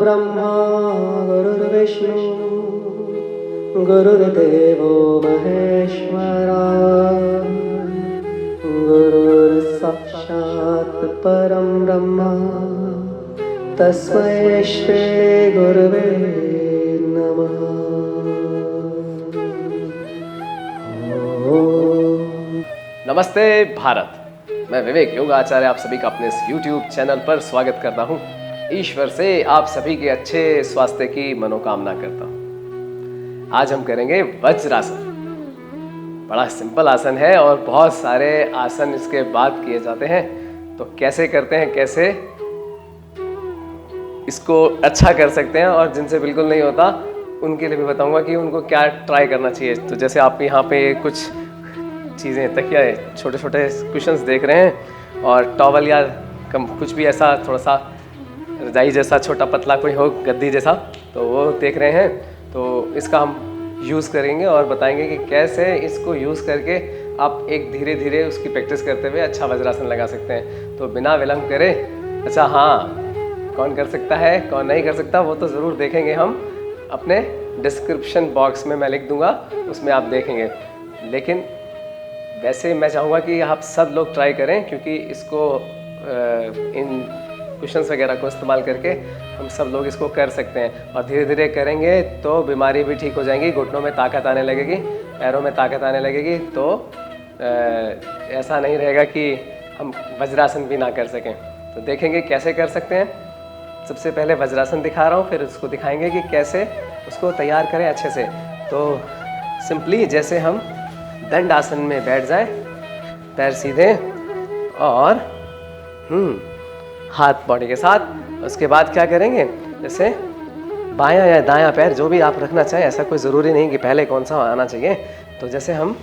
ब्रह्मा गुरुर्विष्णु गुरुर्देवो महेश्वरा गुरुर्साक्षात् परं ब्रह्म तस्मै श्री गुरुवे नमः। नमस्ते भारत, मैं विवेक योग आचार्य आप सभी का अपने इस YouTube चैनल पर स्वागत करता हूं। ईश्वर से आप सभी के अच्छे स्वास्थ्य की मनोकामना करता हूं। आज हम करेंगे वज्रासन। बड़ा सिंपल आसन है और बहुत सारे आसन इसके बाद किए जाते हैं। तो कैसे करते हैं, कैसे इसको अच्छा कर सकते हैं, और जिनसे बिल्कुल नहीं होता उनके लिए भी बताऊंगा कि उनको क्या ट्राई करना चाहिए। तो जैसे आप यहाँ पे कुछ चीज़ें, तकिया, छोटे छोटे कुशन्स देख रहे हैं, और टॉवल या कुछ भी ऐसा थोड़ा सा रजाई जैसा छोटा पतला कोई हो, गद्दी जैसा, तो वो देख रहे हैं। तो इसका हम यूज़ करेंगे और बताएंगे कि कैसे इसको यूज़ करके आप एक धीरे धीरे उसकी प्रैक्टिस करते हुए अच्छा वज्रासन लगा सकते हैं। तो बिना विलम्ब करे, अच्छा हाँ, कौन कर सकता है कौन नहीं कर सकता वो तो ज़रूर देखेंगे हम अपने डिस्क्रिप्शन बॉक्स में, मैं लिख दूंगा, उसमें आप देखेंगे। लेकिन वैसे मैं चाहूँगा कि आप सब लोग ट्राई करें, क्योंकि इसको इन कुशन्स वगैरह को इस्तेमाल करके हम सब लोग इसको कर सकते हैं। और धीरे धीरे करेंगे तो बीमारी भी ठीक हो जाएंगी, घुटनों में ताकत आने लगेगी, पैरों में ताकत आने लगेगी। तो ऐसा नहीं रहेगा कि हम वज्रासन भी ना कर सकें। तो देखेंगे कैसे कर सकते हैं। सबसे पहले वज्रासन दिखा रहा हूँ, फिर उसको दिखाएंगे कि कैसे उसको तैयार करें अच्छे से। तो सिंपली जैसे हम दंड आसन में बैठ जाए, पैर सीधे और हाथ बॉडी के साथ। उसके बाद क्या करेंगे, जैसे बायां या दायां पैर जो भी आप रखना चाहें, ऐसा कोई ज़रूरी नहीं कि पहले कौन सा आना चाहिए। तो जैसे हम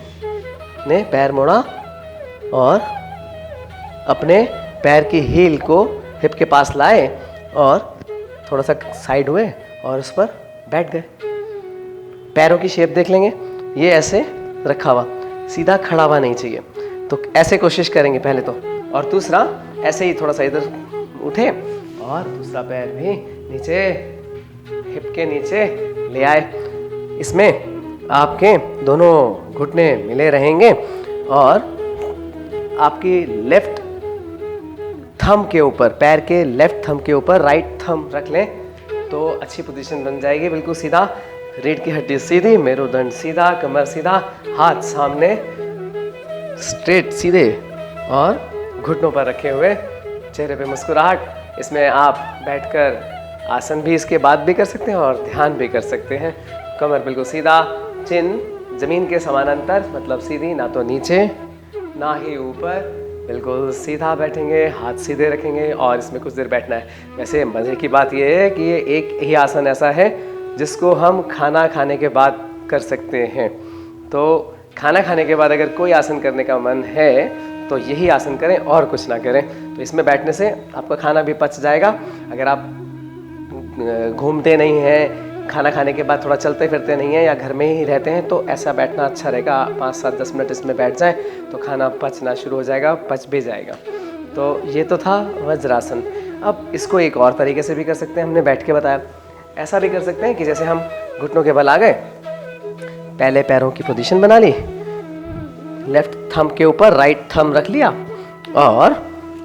ने पैर मोड़ा और अपने पैर की हील को हिप के पास लाए और थोड़ा सा साइड हुए और उस पर बैठ गए। पैरों की शेप देख लेंगे, ये ऐसे रखा हुआ, सीधा खड़ा हुआ नहीं चाहिए। तो ऐसे कोशिश करेंगे पहले तो। और दूसरा ऐसे ही थोड़ा सा इधर उठे और दूसरा पैर भी नीचे, हिप के नीचे ले आए। इसमें आपके दोनों घुटने मिले रहेंगे और आपकी लेफ्ट थंब के ऊपर, पैर के लेफ्ट थंब के ऊपर राइट थंब रख लें तो अच्छी पोजीशन बन जाएगी। बिल्कुल सीधा, रीढ़ की हड्डी सीधी, मेरुदंड सीधा, कमर सीधा, हाथ सामने स्ट्रेट सीधे और घुटनों पर रखे हुए, चेहरे पे मुस्कुराहट। इसमें आप बैठकर आसन भी इसके बाद भी कर सकते हैं और ध्यान भी कर सकते हैं। कमर बिल्कुल सीधा, चिन जमीन के समानांतर, मतलब सीधी, ना तो नीचे ना ही ऊपर, बिल्कुल सीधा बैठेंगे, हाथ सीधे रखेंगे और इसमें कुछ देर बैठना है। वैसे मज़े की बात यह है कि ये एक ही आसन ऐसा है जिसको हम खाना खाने के बाद कर सकते हैं। तो खाना खाने के बाद अगर कोई आसन करने का मन है तो यही आसन करें और कुछ ना करें। तो इसमें बैठने से आपका खाना भी पच जाएगा। अगर आप घूमते नहीं हैं, खाना खाने के बाद थोड़ा चलते फिरते नहीं हैं या घर में ही रहते हैं, तो ऐसा बैठना अच्छा रहेगा। 5, 7, 10 मिनट इसमें बैठ जाएं तो खाना पचना शुरू हो जाएगा, पच भी जाएगा। तो ये तो था वज्रासन। अब इसको एक और तरीके से भी कर सकते हैं, हमने बैठ के बताया। ऐसा भी कर सकते हैं कि जैसे हम घुटनों के बल आ गए, पहले पैरों की पोजीशन बना ली, लेफ्ट थंब के ऊपर राइट थंब रख लिया और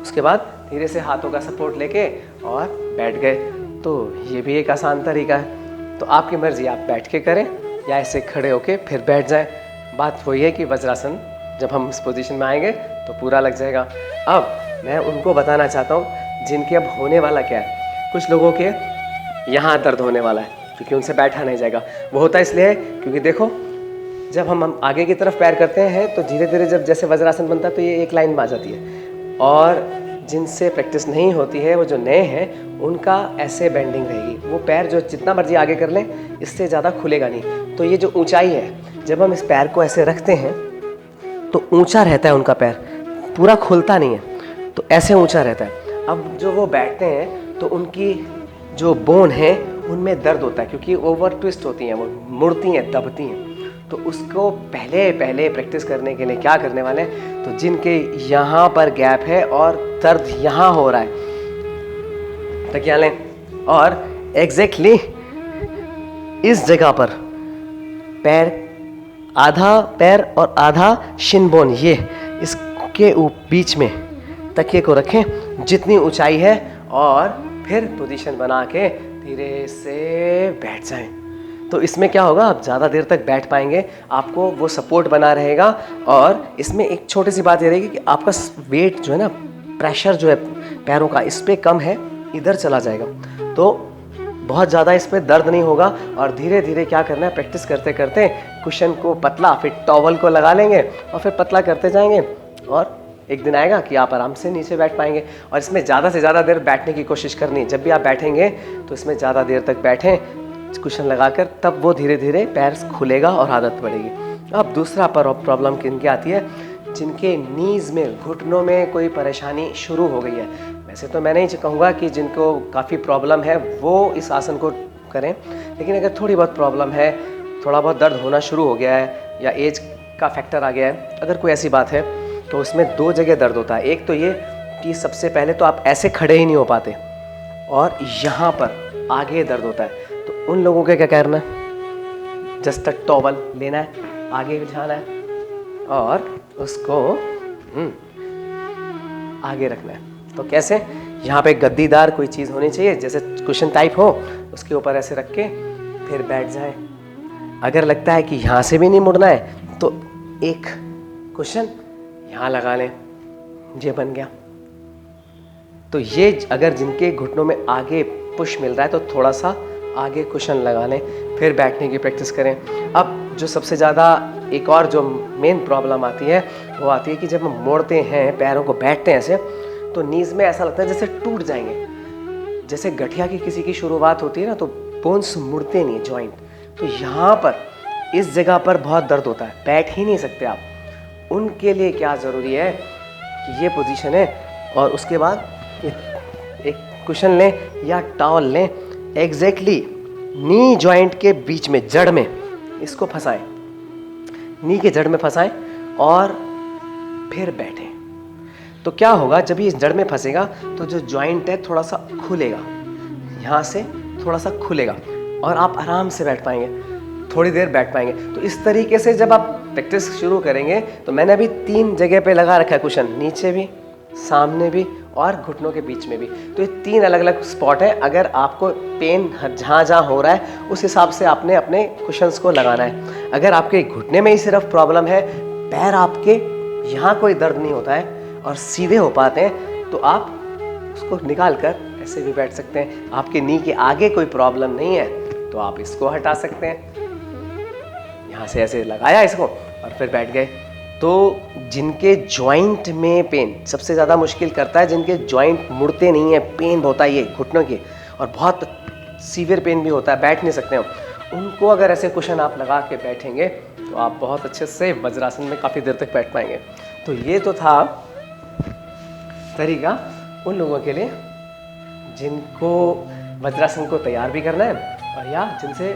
उसके बाद धीरे से हाथों का सपोर्ट लेके और बैठ गए। तो ये भी एक आसान तरीका है। तो आपकी मर्जी, आप बैठ के करें या ऐसे खड़े होके फिर बैठ जाएं। बात वही है कि वज्रासन जब हम इस पोजीशन में आएंगे तो पूरा लग जाएगा। अब मैं उनको बताना चाहता हूँ जिनके अब होने वाला क्या है। कुछ लोगों के यहाँ दर्द होने वाला है क्योंकि उनसे बैठा नहीं जाएगा। वो होता इसलिए क्योंकि देखो, जब हम आगे की तरफ पैर करते हैं तो धीरे धीरे जब जैसे वज्रासन बनता है तो ये एक लाइन में आ जाती है। और जिनसे प्रैक्टिस नहीं होती है, वो जो नए हैं, उनका ऐसे बेंडिंग रहेगी। वो पैर जो जितना मर्जी आगे कर लें, इससे ज़्यादा खुलेगा नहीं। तो ये जो ऊंचाई है, जब हम इस पैर को ऐसे रखते हैं तो ऊंचा रहता है उनका पैर, पूरा खुलता नहीं है, तो ऐसे ऊंचा रहता है। अब जो वो बैठते हैं तो उनकी जो बोन है उनमें दर्द होता है क्योंकि ओवर ट्विस्ट होती हैं, वो मुड़ती हैं, दबती हैं। तो उसको पहले प्रैक्टिस करने के लिए क्या करने वाले हैं, तो जिनके यहाँ पर गैप है और दर्द यहाँ हो रहा है, तकिया लें और एग्जैक्टली इस जगह पर पैर, आधा पैर और आधा शिन बोन, ये इसके बीच में तकिए को रखें जितनी ऊंचाई है, और फिर पोजीशन बना के धीरे से बैठ जाएं। तो इसमें क्या होगा, आप ज़्यादा देर तक बैठ पाएंगे, आपको वो सपोर्ट बना रहेगा। और इसमें एक छोटी सी बात ये रहेगी कि आपका वेट जो है ना, प्रेशर जो है पैरों का इस पर कम है, इधर चला जाएगा, तो बहुत ज़्यादा इस पर दर्द नहीं होगा। और धीरे धीरे क्या करना है, प्रैक्टिस करते करते कुशन को पतला, फिर टॉवल को लगा लेंगे और फिर पतला करते जाएंगे, और एक दिन आएगा कि आप आराम से नीचे बैठ पाएंगे। और इसमें ज़्यादा से ज़्यादा देर बैठने की कोशिश करनी। जब भी आप बैठेंगे तो इसमें ज़्यादा देर तक बैठें कुशन लगाकर, तब वो धीरे धीरे पैर खुलेगा और आदत बढ़ेगी। अब दूसरा प्रॉब्लम किनकी आती है, जिनके नीज़ में, घुटनों में कोई परेशानी शुरू हो गई है। वैसे तो मैं नहीं कहूँगा कि जिनको काफ़ी प्रॉब्लम है वो इस आसन को करें, लेकिन अगर थोड़ी बहुत प्रॉब्लम है, थोड़ा बहुत दर्द होना शुरू हो गया है या एज का फैक्टर आ गया है, अगर कोई ऐसी बात है, तो उसमें दो जगह दर्द होता है। एक तो ये कि सबसे पहले तो आप ऐसे खड़े ही नहीं हो पाते, और यहाँ पर आगे दर्द होता है। तो उन लोगों को क्या करना है, जस्ट अ टॉवल लेना है, आगे बिछाना है और उसको आगे रखना है। तो कैसे, यहाँ पे गद्दीदार कोई चीज़ होनी चाहिए, जैसे कुशन टाइप हो, उसके ऊपर ऐसे रख के फिर बैठ जाएं। अगर लगता है कि यहाँ से भी नहीं मुड़ना है तो एक कुशन यहाँ लगा लें, ये बन गया। तो ये अगर जिनके घुटनों में आगे पुश मिल रहा है तो थोड़ा सा आगे कुशन लगा लें, फिर बैठने की प्रैक्टिस करें। अब जो सबसे ज़्यादा एक और जो मेन प्रॉब्लम आती है, वो आती है कि जब हम मोड़ते हैं पैरों को, बैठते हैं ऐसे, तो नीज़ में ऐसा लगता है जैसे टूट जाएंगे। जैसे गठिया की किसी की शुरुआत होती है ना, तो बोन्स मुड़ते नहीं, जॉइंट। तो यहाँ पर इस जगह पर बहुत दर्द होता है, बैठ ही नहीं सकते आप। उनके लिए क्या ज़रूरी है कि ये पोजीशन है, और उसके बाद एक कुशन लें या टॉवल लें, एग्जैक्टली नी जॉइंट के बीच में, जड़ में इसको फंसाएं, नी के जड़ में फंसाएं और फिर बैठें। तो क्या होगा, जब ये इस जड़ में फंसेगा तो जो जॉइंट है थोड़ा सा खुलेगा, यहाँ से थोड़ा सा खुलेगा, और आप आराम से बैठ पाएंगे, थोड़ी देर बैठ पाएंगे। तो इस तरीके से जब आप प्रैक्टिस शुरू करेंगे, तो मैंने अभी 3 जगह पे लगा रखा है कुशन, नीचे भी, सामने भी और घुटनों के बीच में भी। तो ये 3 अलग अलग स्पॉट है। अगर आपको पेन जहाँ जहाँ हो रहा है, उस हिसाब से आपने अपने कुशन्स को लगाना है। अगर आपके घुटने में ही सिर्फ प्रॉब्लम है, पैर आपके यहाँ कोई दर्द नहीं होता है और सीधे हो पाते हैं, तो आप उसको निकाल कर ऐसे भी बैठ सकते हैं। आपके नी के आगे कोई प्रॉब्लम नहीं है तो आप इसको हटा सकते हैं, यहाँ से ऐसे लगाया इसको और फिर बैठ गए। तो जिनके जॉइंट में पेन सबसे ज़्यादा मुश्किल करता है, जिनके जॉइंट मुड़ते नहीं है, पेन होता है ये घुटनों के, और बहुत सीवियर पेन भी होता है, बैठ नहीं सकते हम, उनको अगर ऐसे कुशन आप लगा के बैठेंगे तो आप बहुत अच्छे से वज्रासन में काफ़ी देर तक बैठ पाएंगे। तो ये तो था तरीका उन लोगों के लिए जिनको वज्रासन को तैयार भी करना है, और या जिनसे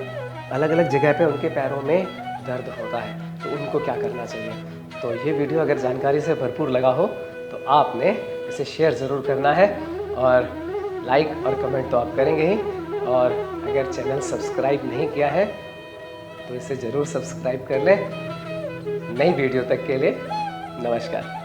अलग अलग जगह पे उनके पैरों में दर्द होता है, तो उनको क्या करना चाहिए। तो ये वीडियो अगर जानकारी से भरपूर लगा हो तो आपने इसे शेयर ज़रूर करना है, और लाइक और कमेंट तो आप करेंगे ही, और अगर चैनल सब्सक्राइब नहीं किया है तो इसे ज़रूर सब्सक्राइब कर लें। नई वीडियो तक के लिए नमस्कार।